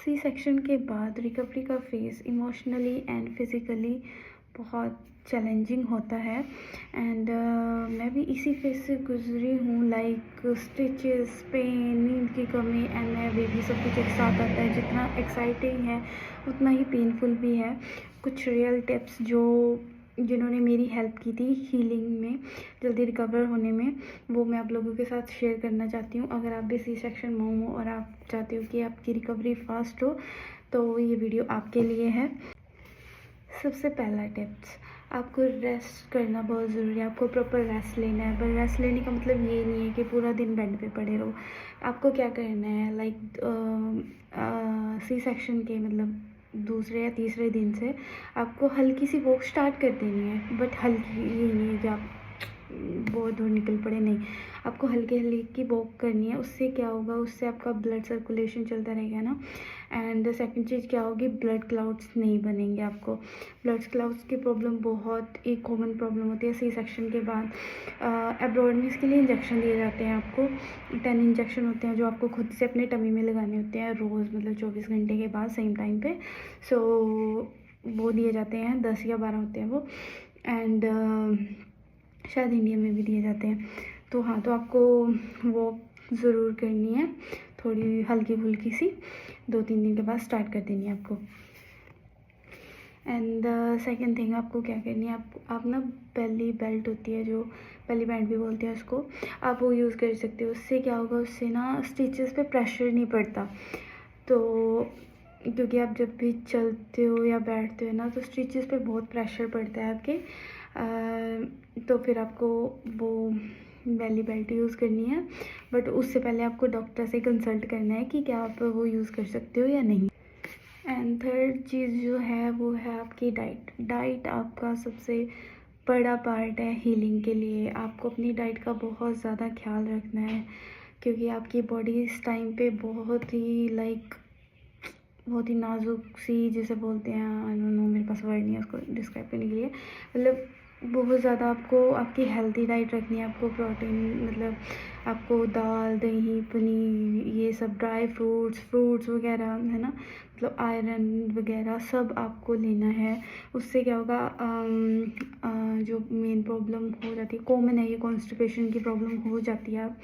C section के बाद recovery का फेज़ इमोशनली एंड फिज़िकली बहुत चैलेंजिंग होता है एंड मैं भी इसी फेज़ से गुजरी हूँ। लाइक स्टिचेस, पेन, नींद की कमी एंड नया बेबी, सब कुछ एक साथ आता है। जितना एक्साइटिंग है उतना ही पेनफुल भी है। कुछ रियल टिप्स जिन्होंने मेरी हेल्प की थी हीलिंग में, जल्दी रिकवर होने में, वो मैं आप लोगों के साथ शेयर करना चाहती हूँ। अगर आप भी सी सेक्शन मॉम हो और आप चाहते हो कि आपकी रिकवरी फास्ट हो तो ये वीडियो आपके लिए है। सबसे पहला टिप्स, आपको रेस्ट करना बहुत ज़रूरी है। आपको प्रॉपर रेस्ट लेना है। पर रेस्ट लेने का मतलब ये नहीं है कि पूरा दिन बेड पे पड़े रहो। आपको क्या करना है, लाइक सी सेक्शन के मतलब दूसरे या तीसरे दिन से आपको हल्की सी वॉक स्टार्ट कर देनी है। बट हल्की ये नहीं है कि आप बहुत दूर निकल पड़े, नहीं। आपको हल्की हल्की वॉक करनी है। उससे क्या होगा, उससे आपका ब्लड सर्कुलेशन चलता रहेगा ना। एंड सेकंड चीज़ क्या होगी, ब्लड क्लाउड्स नहीं बनेंगे आपको। ब्लड क्लाउड्स की प्रॉब्लम बहुत एक कॉमन प्रॉब्लम होती है सी सेक्शन के बाद। एब्रॉड में इसके लिए इंजेक्शन दिए जाते हैं आपको। 10 इंजेक्शन होते हैं जो आपको खुद से अपने टमी में लगाने होते हैं रोज़, मतलब 24 घंटे के बाद सेम टाइम पे। सो वो दिए जाते हैं, 10 या 12 होते हैं वो। एंड शायद इंडिया में भी दिए जाते हैं। तो हाँ, तो आपको वॉक ज़रूर करनी है, थोड़ी हल्की फुल्की सी, 2-3 दिन के बाद स्टार्ट कर देनी है आपको। एंड सेकंड थिंग आपको क्या करनी है, आप ना बेली बेल्ट होती है, जो बेली बैंड भी बोलते हैं उसको, आप वो यूज़ कर सकते हो। उससे क्या होगा, उससे ना स्टिचेस पे प्रेशर नहीं पड़ता। तो क्योंकि आप जब भी चलते हो या बैठते हो ना तो स्टिचेस पे बहुत प्रेशर पड़ता है आपके। तो फिर आपको वो बेली बेल्ट यूज़ करनी है। बट उससे पहले आपको डॉक्टर से कंसल्ट करना है कि क्या आप वो यूज़ कर सकते हो या नहीं। एंड थर्ड चीज़ जो है वो है आपकी डाइट आपका सबसे बड़ा पार्ट है हीलिंग के लिए। आपको अपनी डाइट का बहुत ज़्यादा ख्याल रखना है, क्योंकि आपकी बॉडी इस टाइम पे बहुत ही नाजुक सी, जिसे बोलते हैं, आई डोंट नो, मेरे पास वर्ड नहीं है उसको डिस्क्राइब करने के लिए। मतलब बहुत ज़्यादा आपको आपकी हेल्दी डाइट रखनी है। आपको प्रोटीन, मतलब आपको दाल, दही, पनीर, ये सब ड्राई फ्रूट्स वगैरह, है ना, मतलब आयरन वगैरह सब आपको लेना है। उससे क्या होगा, जो मेन प्रॉब्लम हो जाती है, कॉमन है ये, कॉन्स्टिपेशन की प्रॉब्लम हो जाती है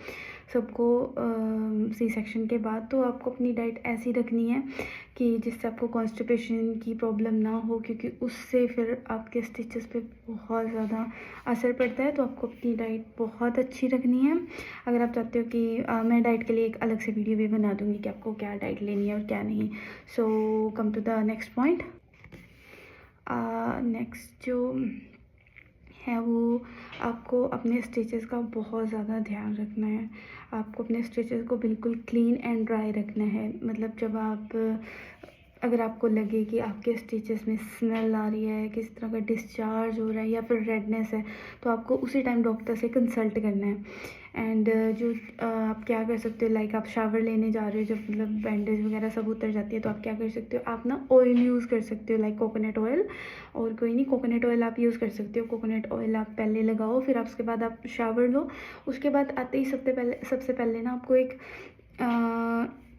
सबको सी सेक्शन के बाद। तो आपको अपनी डाइट ऐसी रखनी है कि जिससे आपको कॉन्स्टिपेशन की प्रॉब्लम ना हो, क्योंकि उससे फिर आपके स्टिचेस पे बहुत ज़्यादा असर पड़ता है। तो आपको अपनी डाइट बहुत अच्छी रखनी है। अगर आप चाहते हो कि मैं डाइट के लिए एक अलग से वीडियो भी बना दूँगी कि आपको क्या डाइट लेनी है और क्या नहीं। So come to the next point. Next जो है वो आपको अपने स्टिचेस का बहुत ज़्यादा ध्यान रखना है। आपको अपने स्टिचेस को बिल्कुल क्लीन एंड ड्राई रखना है। मतलब जब आप, अगर आपको लगे कि आपके स्टिचेस में स्मेल आ रही है, किसी तरह का डिस्चार्ज हो रहा है या फिर रेडनेस है, तो आपको उसी टाइम डॉक्टर से कंसल्ट करना है। एंड जो आप क्या कर सकते हो, लाइक आप शावर लेने जा रहे हो, जब मतलब बैंडेज वगैरह सब उतर जाती है, तो आप क्या कर सकते हो, आप ना ऑयल यूज़ कर सकते हो, लाइक कोकोनट ऑयल। और कोई नहीं, कोकोनट ऑयल आप यूज़ कर सकते हो। कोकोनट ऑयल आप पहले लगाओ, फिर आप उसके बाद आप शावर लो। उसके बाद आते ही सबसे पहले ना आपको एक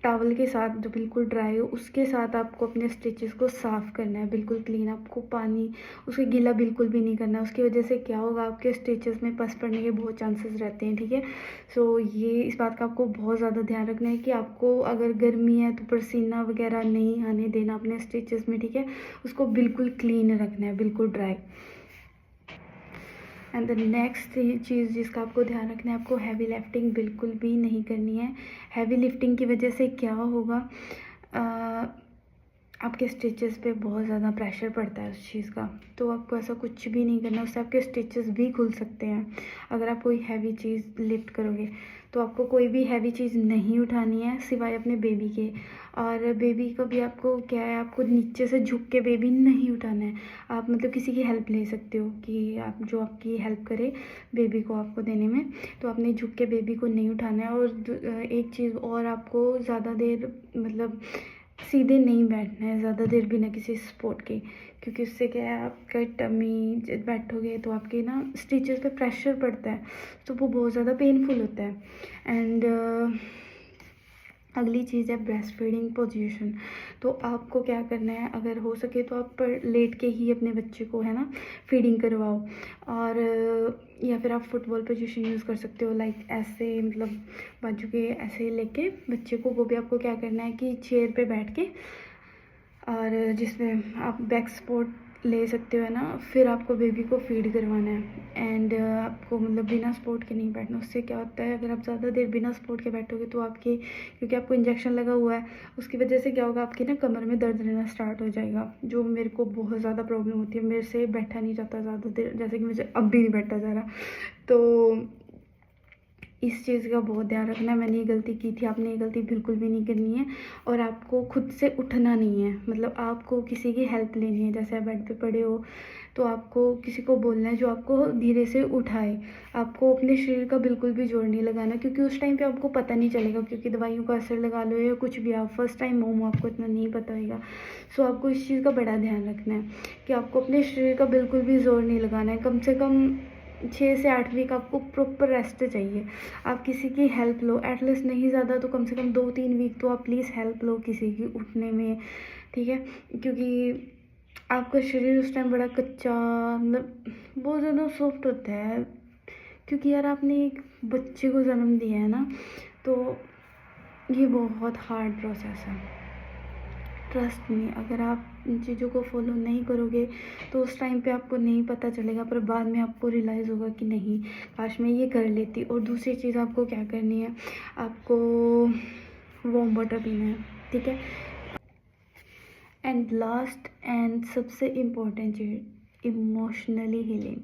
टॉवल के साथ, जो बिल्कुल ड्राई हो, उसके साथ आपको अपने स्टिचेस को साफ़ करना है, बिल्कुल क्लीन। आपको पानी उसके गीला बिल्कुल भी नहीं करना है। उसकी वजह से क्या होगा, आपके स्टिचेस में पस पड़ने के बहुत चांसेस रहते हैं, ठीक है। सो ये इस बात का आपको बहुत ज़्यादा ध्यान रखना है कि आपको अगर गर्मी है तो पसीना वगैरह नहीं आने देना अपने स्टिचेस में, ठीक है। उसको बिल्कुल क्लीन रखना है, बिल्कुल ड्राई। एंड द नेक्स्ट चीज़ जिसका आपको ध्यान रखना है, आपको हैवी लिफ्टिंग बिल्कुल भी नहीं करनी है। हैवी लिफ्टिंग की वजह से क्या होगा, आपके स्टिचेस पे बहुत ज़्यादा प्रेशर पड़ता है उस चीज़ का। तो आपको ऐसा कुछ भी नहीं करना, उससे आपके स्टिचेस भी खुल सकते हैं अगर आप कोई हैवी चीज़ लिफ्ट करोगे। तो आपको कोई भी हैवी चीज़ नहीं उठानी है सिवाय अपने बेबी के। और बेबी को भी आपको क्या है, आपको नीचे से झुक के बेबी नहीं उठाना है। आप मतलब किसी की हेल्प ले सकते हो कि आप, जो आपकी हेल्प करे बेबी को आपको देने में। तो आपने झुक के बेबी को नहीं उठाना है। और एक चीज़ और, आपको ज़्यादा देर मतलब सीधे नहीं बैठना है ज़्यादा देर बिना किसी सपोर्ट के, क्योंकि उससे क्या है, आपका टमी जब बैठोगे तो आपके ना स्टिचेस पे प्रेशर पड़ता है, तो वो बहुत ज़्यादा पेनफुल होता है। एंड अगली चीज़ है ब्रेस्ट फीडिंग पोजीशन। तो आपको क्या करना है, अगर हो सके तो आप पर लेट के ही अपने बच्चे को है ना फीडिंग करवाओ। और या फिर आप फुटबॉल पोजीशन यूज़ कर सकते हो, लाइक ऐसे मतलब बाजू के ऐसे लेके बच्चे को, वो भी आपको क्या करना है कि चेयर पे बैठ के, और जिसमें आप बैक सपोर्ट ले सकते हो है ना, फिर आपको बेबी को फीड करवाना है। एंड आपको मतलब बिना सपोर्ट के नहीं बैठना। उससे क्या होता है, अगर आप ज़्यादा देर बिना सपोर्ट के बैठोगे तो आपके, क्योंकि आपको इंजेक्शन लगा हुआ है, उसकी वजह से क्या होगा, आपकी ना कमर में दर्द रहना स्टार्ट हो जाएगा, जो मेरे को बहुत ज़्यादा प्रॉब्लम होती है। मेरे से बैठा नहीं जाता ज़्यादा देर, जैसे कि मुझे अब भी नहीं बैठा जा रहा। तो इस चीज़ का बहुत ध्यान रखना है। मैंने ये गलती की थी, आपने ये गलती बिल्कुल भी नहीं करनी है। और आपको खुद से उठना नहीं है, मतलब आपको किसी की हेल्प लेनी है। जैसे आप बेड पे पड़े हो तो आपको किसी को बोलना है जो आपको धीरे से उठाए। आपको अपने शरीर का बिल्कुल भी जोर नहीं लगाना, क्योंकि उस टाइम पे आपको पता नहीं चलेगा, क्योंकि दवाइयों का असर लगा लो या कुछ भी, आप फर्स्ट टाइम मोम हो, आपको इतना नहीं पता होगा। सो आपको इस चीज़ का बड़ा ध्यान रखना है कि आपको अपने शरीर का बिल्कुल भी जोर नहीं लगाना है। कम से कम 6 से 8 वीक आपको प्रॉपर रेस्ट चाहिए। आप किसी की हेल्प लो, एटलीस्ट नहीं ज़्यादा तो कम से कम 2-3 वीक तो आप प्लीज़ हेल्प लो किसी की उठने में, ठीक है। क्योंकि आपका शरीर उस टाइम बड़ा कच्चा, मतलब बहुत ज़्यादा सॉफ्ट होता है, क्योंकि यार आपने एक बच्चे को जन्म दिया है ना, तो ये बहुत हार्ड प्रोसेस है। ट्रस्ट मी, अगर आप इन चीज़ों को फॉलो नहीं करोगे तो उस टाइम पे आपको नहीं पता चलेगा, पर बाद में आपको रियलाइज़ होगा कि नहीं, काश मैं ये कर लेती। और दूसरी चीज़ आपको क्या करनी है, आपको वार्म वाटर पीना है, ठीक है। एंड लास्ट एंड सबसे इम्पोर्टेंट चीज़, इमोशनली हीलिंग।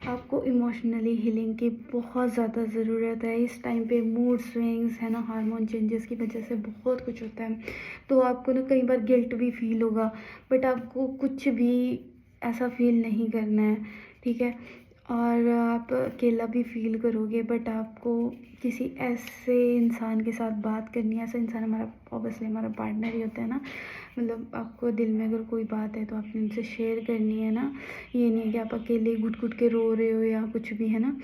आपको इमोशनली हीलिंग की बहुत ज़्यादा ज़रूरत है इस टाइम पे। मूड स्विंग्स है ना, हार्मोन चेंजेस की वजह से बहुत कुछ होता है। तो आपको ना कई बार गिल्ट भी फील होगा, बट आपको कुछ भी ऐसा फील नहीं करना है, ठीक है। और आप अकेला भी फील करोगे, बट आपको किसी ऐसे इंसान के साथ बात करनी है। ऐसा इंसान हमारा ऑब्वियसली हमारा पार्टनर ही होता है ना, मतलब आपको दिल में अगर कोई बात है तो आपने उनसे शेयर करनी है ना। ये नहीं है कि आप अकेले घुट घुट के रो रहे हो या कुछ भी, है ना।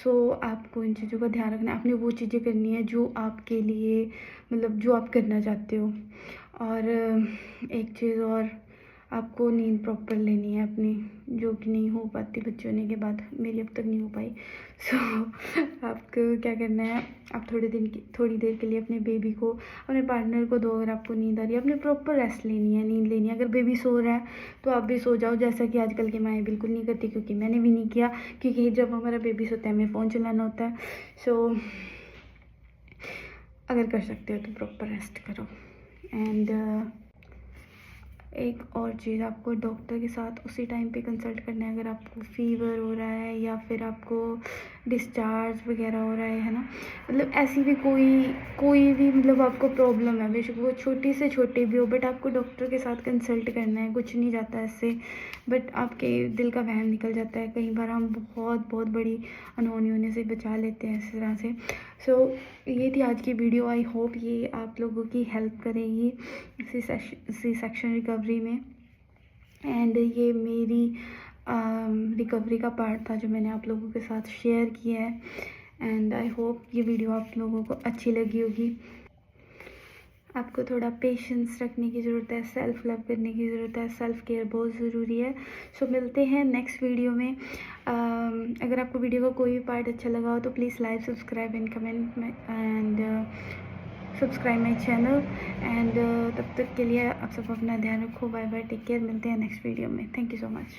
सो आपको इन चीज़ों का ध्यान रखना है। आपने वो चीज़ें करनी है जो आपके लिए, मतलब जो आप करना चाहते हो। और एक चीज़ और, आपको नींद प्रॉपर लेनी है अपनी, जो कि नहीं हो पाती बच्चे होने के बाद, मेरी अब तक नहीं हो पाई। सो आपको क्या करना है, आप थोड़ी देर के लिए अपने बेबी को, अपने पार्टनर को दो। अगर आपको नींद आ रही है, अपने प्रॉपर रेस्ट लेनी है, नींद लेनी है। अगर बेबी सो रहा है तो आप भी सो जाओ, जैसा कि आजकल की माएँ बिल्कुल नहीं करती, क्योंकि मैंने भी नहीं किया, क्योंकि जब हमारा बेबी सोता है हमें फ़ोन चलाना होता है। सो अगर कर सकते हो तो प्रॉपर रेस्ट करो। एंड एक और चीज़, आपको डॉक्टर के साथ उसी टाइम पे कंसल्ट करना है अगर आपको फीवर हो रहा है या फिर आपको डिस्चार्ज वगैरह हो रहा है ना। मतलब ऐसी भी कोई भी मतलब आपको प्रॉब्लम है, बेशक वो छोटी से छोटी भी हो, बट आपको डॉक्टर के साथ कंसल्ट करना है। कुछ नहीं जाता इससे, बट आपके दिल का वहम निकल जाता है। कई बार हम बहुत बहुत बड़ी अनहोनी होने से बचा लेते हैं इस तरह से। सो ये थी आज की वीडियो। आई होप ये आप लोगों की हेल्प करेगी सी सेक्शन रिकवरी में। एंड ये मेरी रिकवरी का पार्ट था जो मैंने आप लोगों के साथ शेयर किया है। एंड आई होप ये वीडियो आप लोगों को अच्छी लगी होगी। आपको थोड़ा पेशेंस रखने की ज़रूरत है, सेल्फ लव करने की ज़रूरत है, सेल्फ केयर बहुत ज़रूरी है। सो मिलते हैं नेक्स्ट वीडियो में। अगर आपको वीडियो का कोई भी पार्ट अच्छा लगा हो तो please like, subscribe and comment and subscribe my channel. And तब तक के लिए आप सब अपना ध्यान रखो। Bye bye, take care. मिलते हैं नेक्स्ट वीडियो में। Thank you so much.